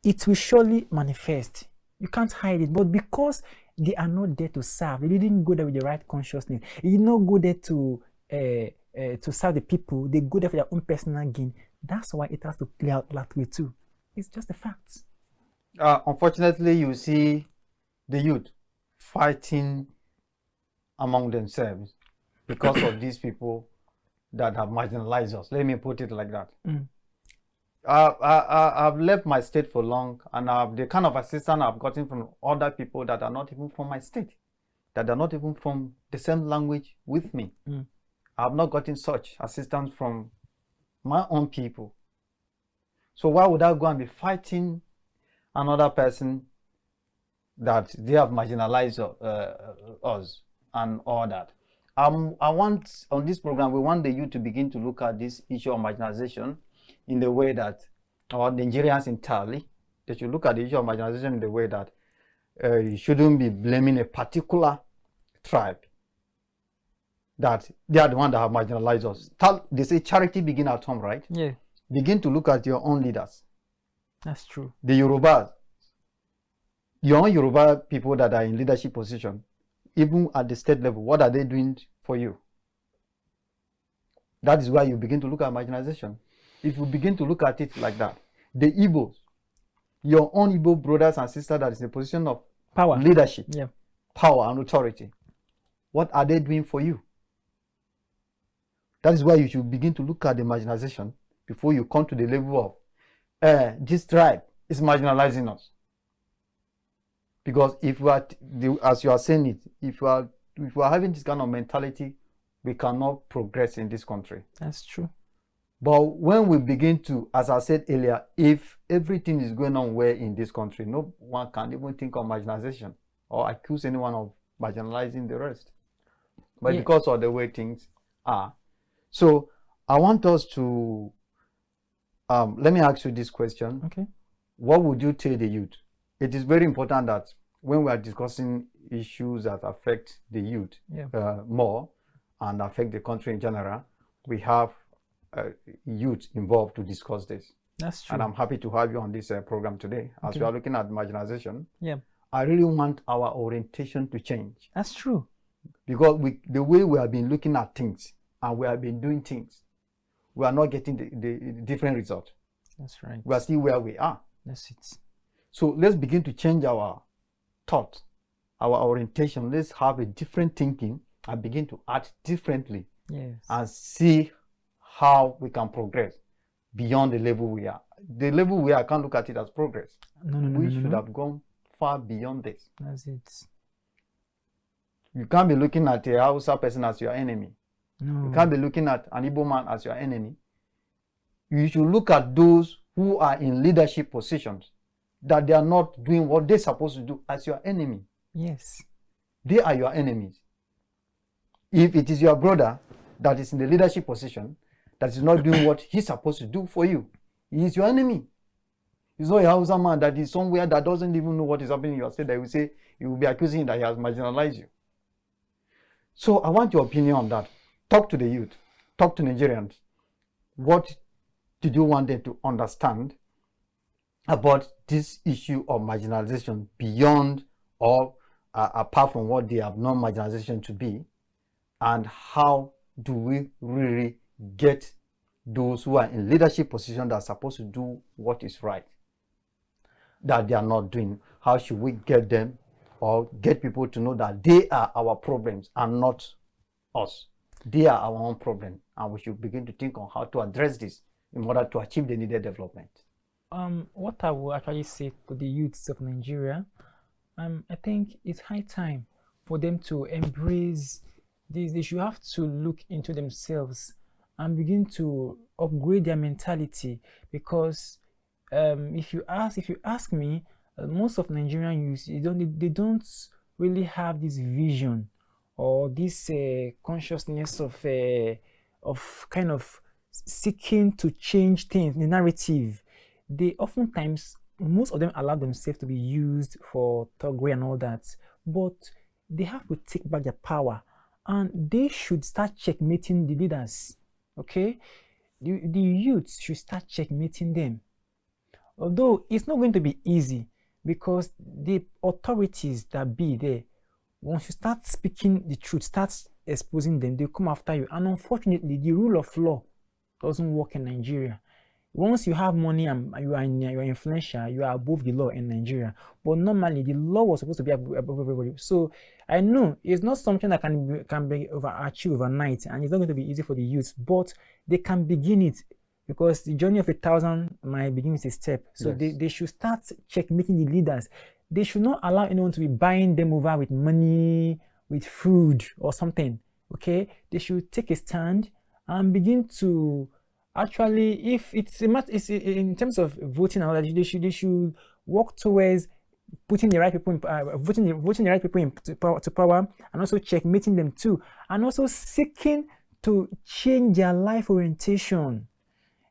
it will surely manifest. You can't hide it. But because they are not there to serve, they didn't go there with the right consciousness. They did not go there to serve the people. They go there for their own personal gain. That's why it has to play out that way too. It's just a fact. Unfortunately, you see the youth fighting among themselves because of these people that have marginalized us. Let me put it like that. I've left my state for long, and the kind of assistance I've gotten from other people that are not even from my state, that are not even from the same language with me. I've not gotten such assistance from my own people. So why would I go and be fighting another person that they have marginalized us and all that? I want, on this program, we want the youth to begin to look at this issue of marginalization in the way that, or Nigerians entirely, they should look at the issue of marginalization in the way that you shouldn't be blaming a particular tribe, that they are the one that have marginalized us. They say charity begin at home, right? Yeah. Begin to look at your own leaders. That's true. The Yorubas, your own Yoruba people that are in leadership position, even at the state level, what are they doing for you? That is why you begin to look at marginalization. If you begin to look at it like that, the Igbos, your own Igbo brothers and sisters that is in a position of Power. leadership, Yeah. power and authority, what are they doing for you? That is why you should begin to look at the marginalization before you come to the level of this tribe is marginalizing us. Because if we are, as you are saying it, if we are having this kind of mentality, we cannot progress in this country. That's true. But when we begin to, as I said earlier, if everything is going on well in this country, no one can even think of marginalization or accuse anyone of marginalizing the rest. But Yeah. because of the way things are. So I want us to, let me ask you this question. Okay. What would you tell the youth? It is very important that when we are discussing issues that affect the youth more and affect the country in general, we have youth involved to discuss this. That's true. And I'm happy to have you on this program today. As Okay. we are looking at marginalization, Yeah. I really want our orientation to change. That's true. Because the way we have been looking at things and we have been doing things, we are not getting the different result. That's right. We are still where we are. That's it. So let's begin to change our thought, our orientation. Let's have a different thinking and begin to act differently. Yes. And see how we can progress beyond the level we are. The level we are, I can't look at it as progress. We should have gone far beyond this. That's it. You can't be looking at a Hausa person as your enemy. No. You can't be looking at an Igbo man as your enemy. You should look at those who are in leadership positions, that they are not doing what they're supposed to do, as your enemy. Yes. They are your enemies. If it is your brother that is in the leadership position, that is not doing what he's supposed to do for you, he is your enemy. He's not a Hausa man that is somewhere that doesn't even know what is happening in your state, that will say, you will be accusing him that he has marginalized you. So I want your opinion on that. Talk to the youth, talk to Nigerians. What did you want them to understand about this issue of marginalization beyond or apart from what they have known marginalization to be? And how do we really get those who are in leadership position that are supposed to do what is right, that they are not doing? How should we get them or get people to know that they are our problems and not us? They are our own problem, and we should begin to think on how to address this in order to achieve the needed development. What I will actually say to the youths of Nigeria, I think it's high time for them to embrace this. They should have to look into themselves and begin to upgrade their mentality, because if you ask me, most of Nigerian youths, they don't really have this vision or this consciousness of kind of seeking to change things, the narrative. They oftentimes most of them allow themselves to be used for thuggery and all that, but they have to take back their power, and they should start checkmating the leaders. Okay, the youths should start checkmating them. Although it's not going to be easy, because the authorities that be there, once you start speaking the truth, start exposing them, they come after you. And unfortunately, the rule of law doesn't work in Nigeria. Once you have money and you are influential, you are above the law in Nigeria. But normally, the law was supposed to be above everybody. So I know it's not something that can be achieved overnight, and it's not going to be easy for the youth, but they can begin it, because the journey of 1,000 might begin with a step. So yes, they should start checkmating the leaders. They should not allow anyone to be buying them over with money, with food or something. Okay, they should take a stand and begin to actually, if it's in terms of voting and all that, they should work towards putting the right people in, voting the right people to power, and also checkmating them too, and also seeking to change their life orientation.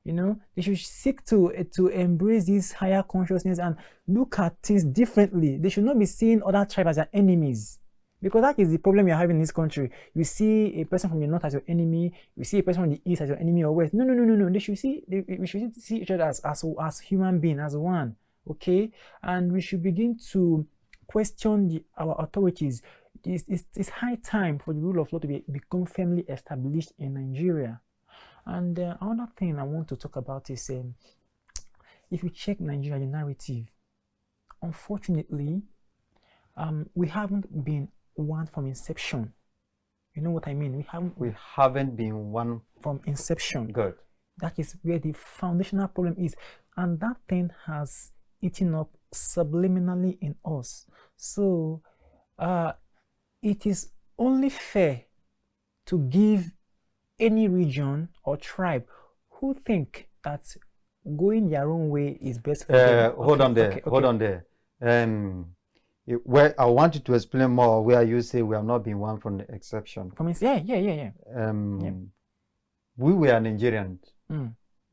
You know, they should seek to embrace this higher consciousness and look at things differently. They should not be seeing other tribes as their enemies, because that is the problem you're having in this country. You see a person from the north as your enemy, you see a person from the east as your enemy or west. No. We should see each other as human beings, as one. Okay, and we should begin to question our authorities. It's high time for the rule of law to become firmly established in Nigeria. And another thing I want to talk about is, if you check Nigeria, the narrative, unfortunately, we haven't been one from inception. You know what I mean? We haven't been one from inception. Good. That is where the foundational problem is, and that thing has eaten up subliminally in us. So it is only fair to give any region or tribe who think that going their own way is best for them. Hold on there. Where I want you to explain more where you say we have not been one from the exception. Yeah. We were Nigerians,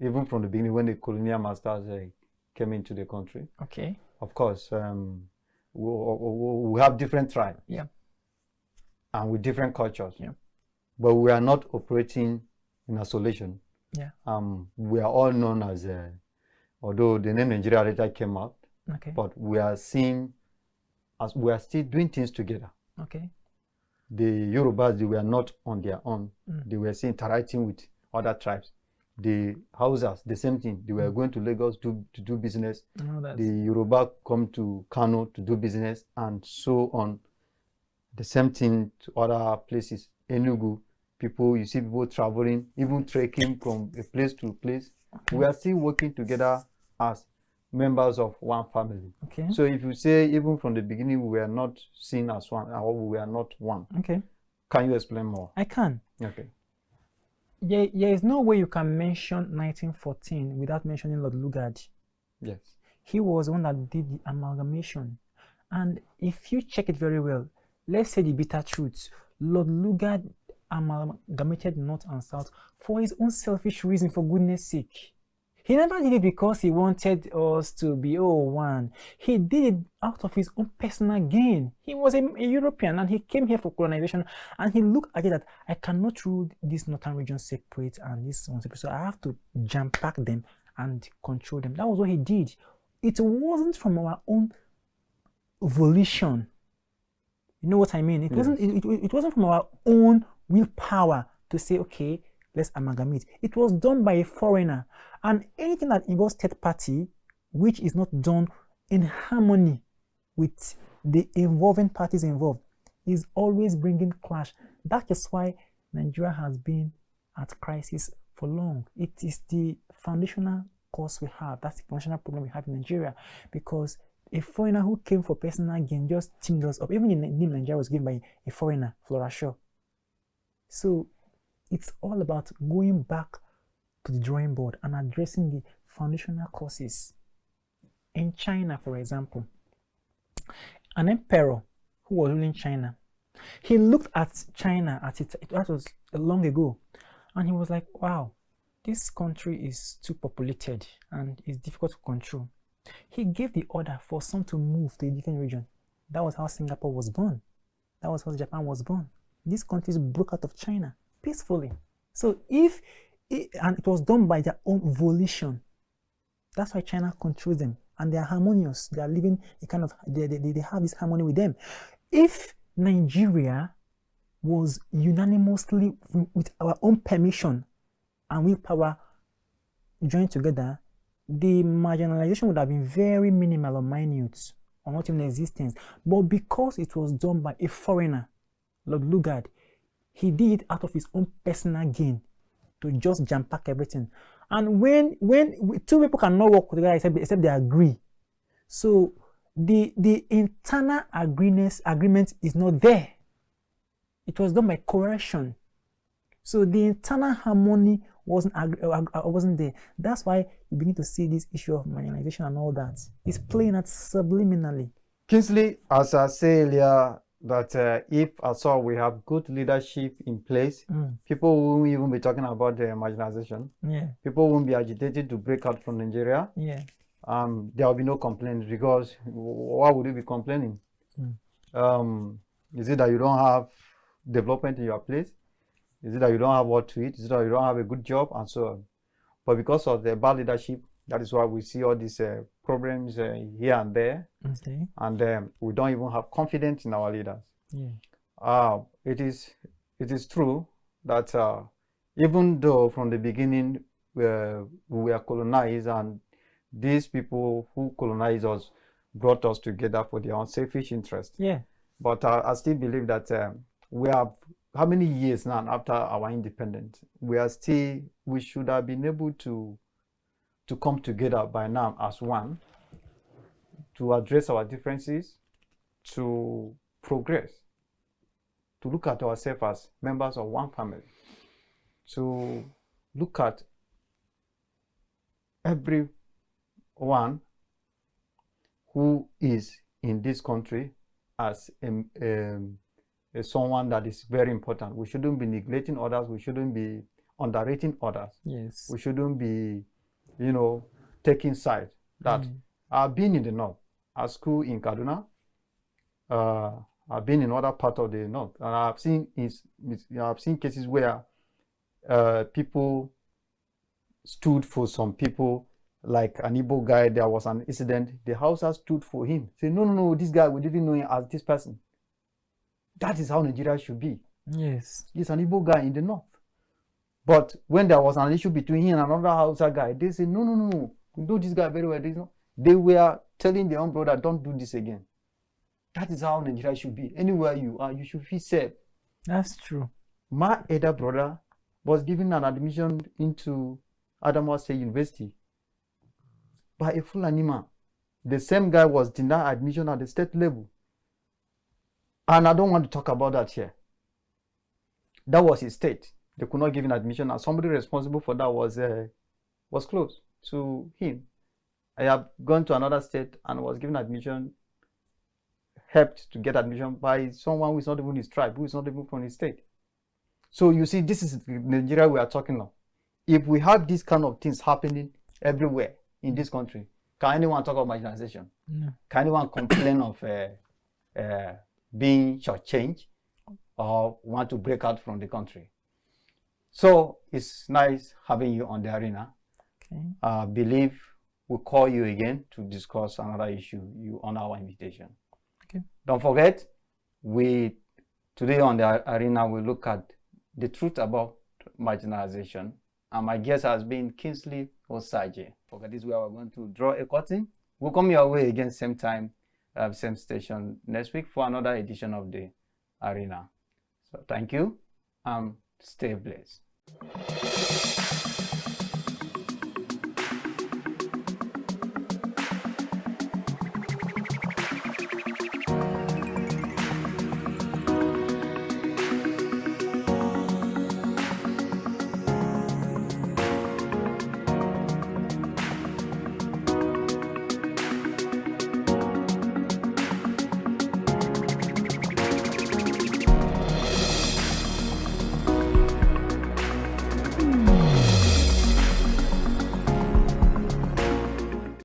even from the beginning when the colonial masters came into the country. Okay. Of course, we have different tribes. Yeah. And with different cultures. Yeah. But we are not operating in isolation. Yeah. We are all known as, although the name Nigeria later came out, okay, but we are seen as we are still doing things together. Okay. The Yorubas, they were not on their own. They were still interacting with other tribes. The Hausas, the same thing. They were going to Lagos to do business. The Yoruba come to Kano to do business, and so on. The same thing to other places. Enugu, you see people traveling, even trekking from a place to place. Okay. We are still working together as members of one family. Okay. So if you say even from the beginning we were not seen as one, or we were not one. Okay. Can you explain more? I can. Okay. There is no way you can mention 1914 without mentioning Lord Lugard. Yes. He was the one that did the amalgamation. And if you check it very well, let's say the bitter truth, Lord Lugard amalgamated North and South for his own selfish reason, for goodness sake. He never did it because he wanted us to be one. He did it out of his own personal gain. He was a European and he came here for colonization, and he looked at it that I cannot rule this northern region separate and this one separate, so I have to jam-pack them and control them. That was what he did. It wasn't from our own volition. You know what I mean? It wasn't. It wasn't from our own willpower to say, okay, let's amalgamate. It was done by a foreigner, and anything that involves third party, which is not done in harmony with the involving parties involved, is always bringing clash. That is why Nigeria has been at crisis for long. It is the foundational cause we have. That's the foundational problem we have in Nigeria, because a foreigner who came for personal gain just teamed us up. Even in Nigeria was given by a foreigner, Flora Shaw. So it's all about going back to the drawing board and addressing the foundational causes. In China, for example, an emperor who was ruling China, he looked at China that was long ago, and he was like, wow, this country is too populated and it's difficult to control. He gave the order for some to move to a different region. That was how Singapore was born. That was how Japan was born. These countries broke out of China peacefully. So and it was done by their own volition. That's why China controls them, and they are harmonious. They are living a kind of, they have this harmony with them. If Nigeria was unanimously, with our own permission and willpower, joined together, the marginalization would have been very minimal or minute, or not even existence. But because it was done by a foreigner, Lord Lugard, he did it out of his own personal gain to just jam-pack everything. And when two people cannot work together except they agree, so the internal agreement is not there. It was done by coercion. So the internal harmony wasn't there. That's why you begin to see this issue of marginalization and all that. It's playing out subliminally. Kingsley, as I said earlier, that if at all we have good leadership in place, people won't even be talking about the marginalization. Yeah. People won't be agitated to break out from Nigeria. Yeah. There will be no complaints, because why would you be complaining? Is it that you don't have development in your place? Is it that you don't have what to eat? Is it that you don't have a good job? And so on. But because of the bad leadership, that is why we see all these problems here and there. Okay. And we don't even have confidence in our leaders. Yeah. It is true that even though from the beginning we were colonized, and these people who colonized us brought us together for their own selfish interest. Yeah. But I still believe that we have, how many years now after our independence, we should have been able to come together by now as one, to address our differences, to progress, to look at ourselves as members of one family, to look at everyone who is in this country as someone that is very important. We shouldn't be neglecting others. We shouldn't be underrating others. Yes. We shouldn't be, taking sides. That I've been in the north, at school in Kaduna. I've been in other parts of the north, and I've seen cases where people stood for some people, like an Igbo guy. There was an incident. The Hausa stood for him. Say, no, this guy, we didn't know him as this person. That is how Nigeria should be. Yes. He's an Igbo guy in the north. But when there was an issue between him and another Hausa guy, they say, no, we know this guy very well. They were telling their own brother, don't do this again. That is how Nigeria should be. Anywhere you are, you should feel safe. That's true. My elder brother was given an admission into Adamawa State University by a Fulani man. The same guy was denied admission at the state level. And I don't want to talk about that here. That was his state. They could not give him admission, and somebody responsible for that was close to him. I have gone to another state and was given admission, helped to get admission by someone who is not even his tribe, who is not even from his state. So you see, this is Nigeria we are talking of. If we have these kind of things happening everywhere in this country, can anyone talk about marginalization? No. Can anyone complain of being shortchanged or want to break out from the country? So it's nice having you on the arena. Okay. I believe we'll call you again to discuss another issue. You honor our invitation. Okay. Don't forget, today on the arena we look at the truth about marginalization, and my guest has been Kingsley Osajie. Okay, this is where we're going to draw a curtain. We'll come your way again, same time, same station next week for another edition of the arena. So thank you. Stay blessed.